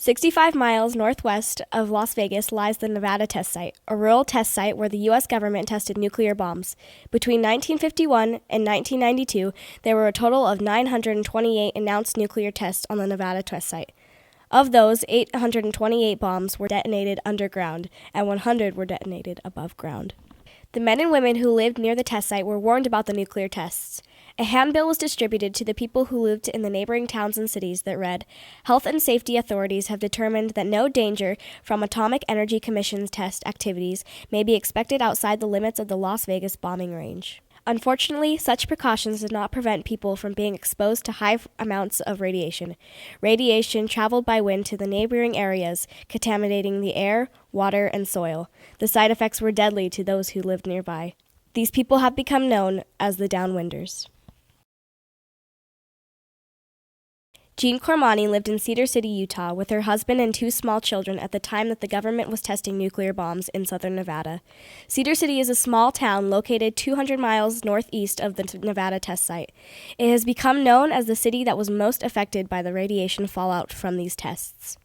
65 miles northwest of Las Vegas lies the Nevada test site, a rural test site where the U.S. government tested nuclear bombs. Between 1951 and 1992, there were a total of 928 announced nuclear tests on the Nevada test site. Of those, 828 bombs were detonated underground, and 100 were detonated above ground. The men and women who lived near the test site were warned about the nuclear tests. A handbill was distributed to the people who lived in the neighboring towns and cities that read, "Health and safety authorities have determined that no danger from Atomic Energy Commission's test activities may be expected outside the limits of the Las Vegas bombing range." Unfortunately, such precautions did not prevent people from being exposed to high amounts of radiation. Radiation traveled by wind to the neighboring areas, contaminating the air, water, and soil. The side effects were deadly to those who lived nearby. These people have become known as the Downwinders. Jean Cormani lived in Cedar City, Utah, with her husband and 2 small children at the time that the government was testing nuclear bombs in southern Nevada. Cedar City is a small town located 200 miles northeast of the Nevada test site. It has become known as the city that was most affected by the radiation fallout from these tests.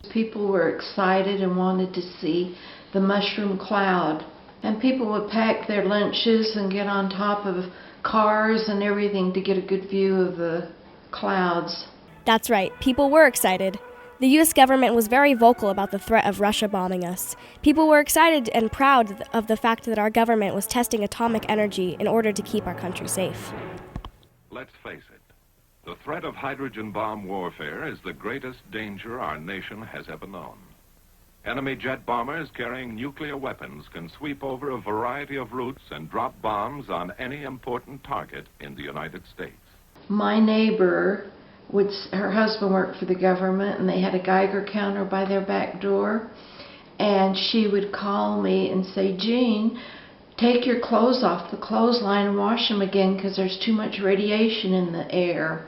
People were excited and wanted to see the mushroom cloud, and people would pack their lunches and get on top of cars and everything to get a good view of the clouds. That's right, people were excited. The U.S. government was very vocal about the threat of Russia bombing us. People were excited and proud of the fact that our government was testing atomic energy in order to keep our country safe. Let's face it, the threat of hydrogen bomb warfare is the greatest danger our nation has ever known. Enemy jet bombers carrying nuclear weapons can sweep over a variety of routes and drop bombs on any important target in the United States. My neighbor, her husband worked for the government, and they had a Geiger counter by their back door, and she would call me and say, "Jean, take your clothes off the clothesline and wash them again because there's too much radiation in the air."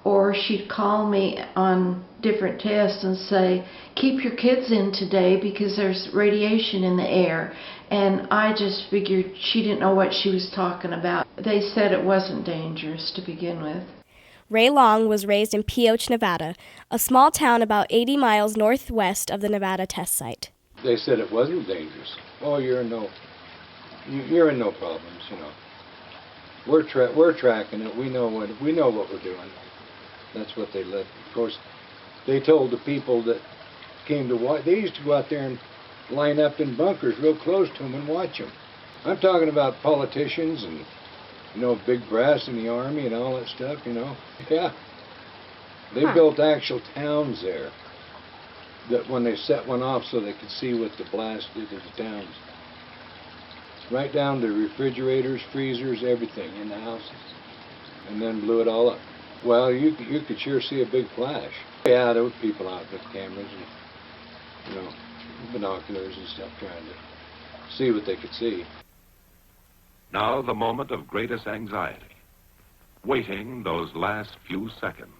Or she'd call me on different tests and say, "Keep your kids in today because there's radiation in the air." And I just figured she didn't know what she was talking about. They said it wasn't dangerous to begin with. Ray Long was raised in Pioche, Nevada, a small town about 80 miles northwest of the Nevada test site. They said it wasn't dangerous. Oh, you're in no problems, you know. We're tracking it. We know what we're doing. That's what they let. Of course, they told the people that came to watch. They used to go out there and line up in bunkers real close to them and watch them. I'm talking about politicians and, big brass in the army and all that stuff, Yeah. They built actual towns there that when they set one off so they could see what the blast did to the towns. Right down to refrigerators, freezers, everything in the houses. And then blew it all up. Well, you could sure see a big flash. Yeah, there were people out with cameras and, binoculars and stuff trying to see what they could see. Now the moment of greatest anxiety, waiting those last few seconds.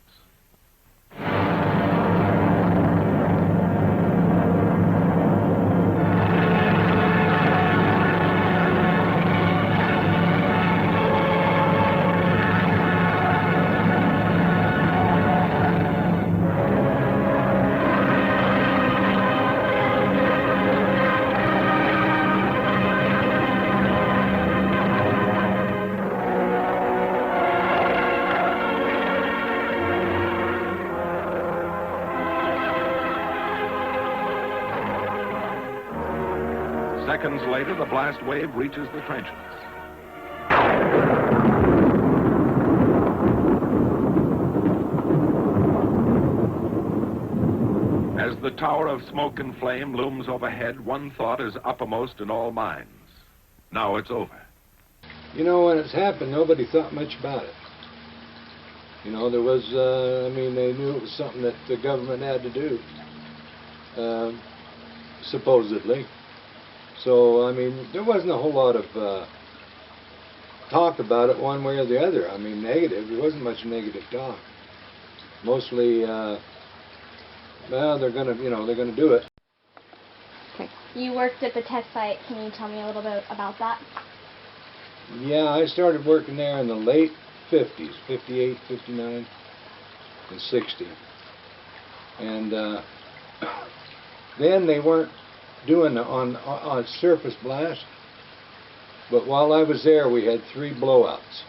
Seconds later, the blast wave reaches the trenches. As the tower of smoke and flame looms overhead, one thought is uppermost in all minds. Now it's over. When it's happened, nobody thought much about it. There was, they knew it was something that the government had to do, supposedly. So, there wasn't a whole lot of talk about it one way or the other. Negative. There wasn't much negative talk. Mostly, they're gonna do it. Okay. You worked at the test site. Can you tell me a little bit about that? Yeah, I started working there in the late 50s, 58, 59, and 60. And Then they weren't doing on surface blast, but while I was there, we had 3 blowouts.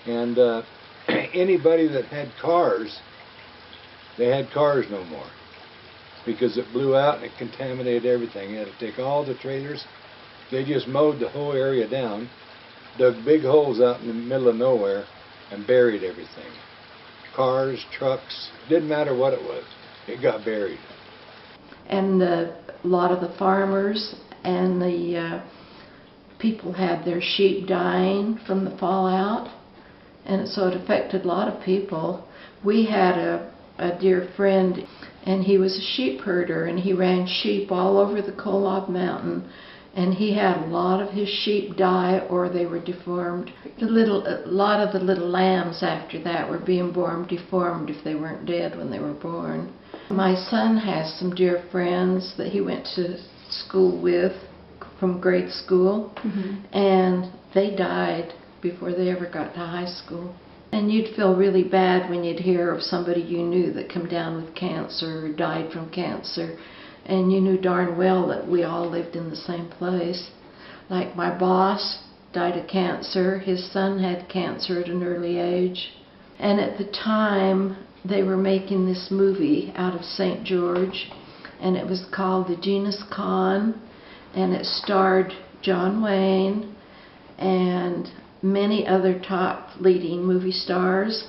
And anybody that had cars, they had cars no more, because it blew out and it contaminated everything. You had to take all the trailers. They just mowed the whole area down, dug big holes out in the middle of nowhere, and buried everything. Cars, trucks, didn't matter what it was, it got buried. And a lot of the farmers and the people had their sheep dying from the fallout, and so it affected a lot of people. We had a dear friend, and he was a sheep herder, and he ran sheep all over the Kolob Mountain, and he had a lot of his sheep die or they were deformed. A lot of the little lambs after that were being born deformed if they weren't dead when they were born. My son has some dear friends that he went to school with from grade school, and they died before they ever got to high school. And you'd feel really bad when you'd hear of somebody you knew that come down with cancer or died from cancer, and you knew darn well that we all lived in the same place. Like my boss died of cancer, his son had cancer at an early age, and at the time they were making this movie out of St. George, and it was called The Genus Con, and it starred John Wayne and many other top leading movie stars.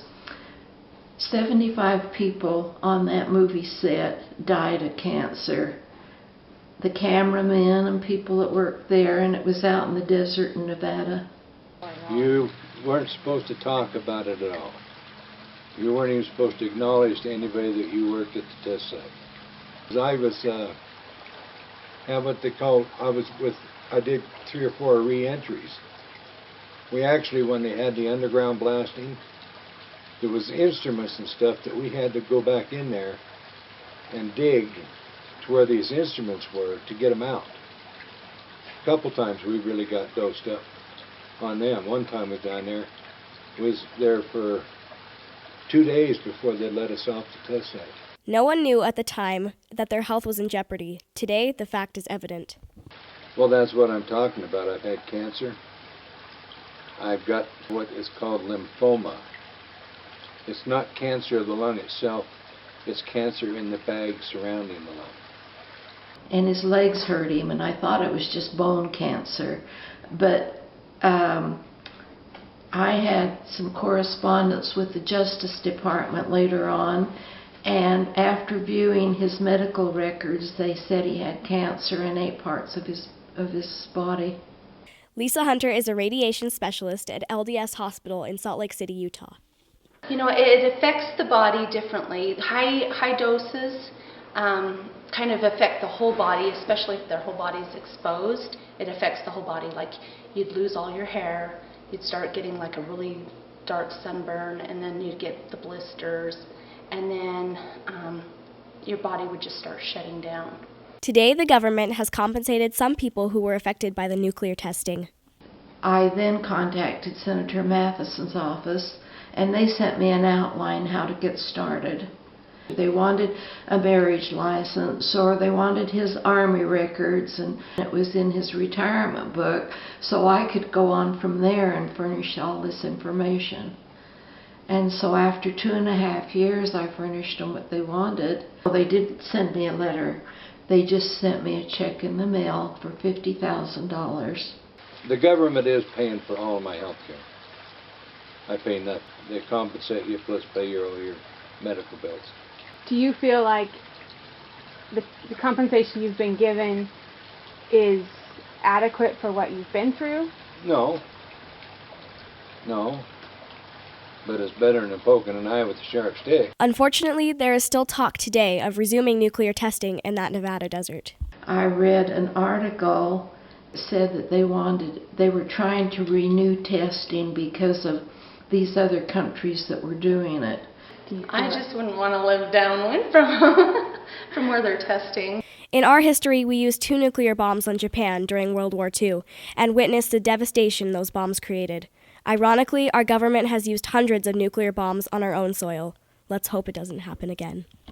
75 people on that movie set died of cancer. The cameramen and people that worked there, and it was out in the desert in Nevada. You weren't supposed to talk about it at all. You weren't even supposed to acknowledge to anybody that you worked at the test site. I was, I did 3 or 4 re-entries. We actually, when they had the underground blasting, there was instruments and stuff that we had to go back in there and dig to where these instruments were to get them out. A couple times we really got dosed up on them. One time we down there, was there for 2 days before they let us off the test site. No one knew at the time that their health was in jeopardy. Today, the fact is evident. Well, that's what I'm talking about. I've had cancer. I've got what is called lymphoma. It's not cancer of the lung itself, it's cancer in the bag surrounding the lung. And his legs hurt him, and I thought it was just bone cancer. But I had some correspondence with the Justice Department later on, and after viewing his medical records, they said he had cancer in 8 parts of his body. Lisa Hunter is a radiation specialist at LDS Hospital in Salt Lake City, Utah. You know, it affects the body differently. High doses kind of affect the whole body, especially if their whole body is exposed. It affects the whole body. Like, you'd lose all your hair, you'd start getting like a really dark sunburn, and then you'd get the blisters, and then your body would just start shutting down. Today, the government has compensated some people who were affected by the nuclear testing. I then contacted Senator Matheson's office, and they sent me an outline how to get started. They wanted a marriage license, or they wanted his Army records, and it was in his retirement book, so I could go on from there and furnish all this information. And so after 2.5 years, I furnished them what they wanted. Well, they didn't send me a letter. They just sent me a check in the mail for $50,000. The government is paying for all of my health care. I pay nothing. They compensate you plus pay all your medical bills. Do you feel like the compensation you've been given is adequate for what you've been through? No. But it's better than poking an eye with a sharp stick. Unfortunately, there is still talk today of resuming nuclear testing in that Nevada desert. I read an article that said that they were trying to renew testing because of these other countries that were doing it. I just wouldn't want to live downwind from where they're testing. In our history, we used 2 nuclear bombs on Japan during World War II and witnessed the devastation those bombs created. Ironically, our government has used hundreds of nuclear bombs on our own soil. Let's hope it doesn't happen again.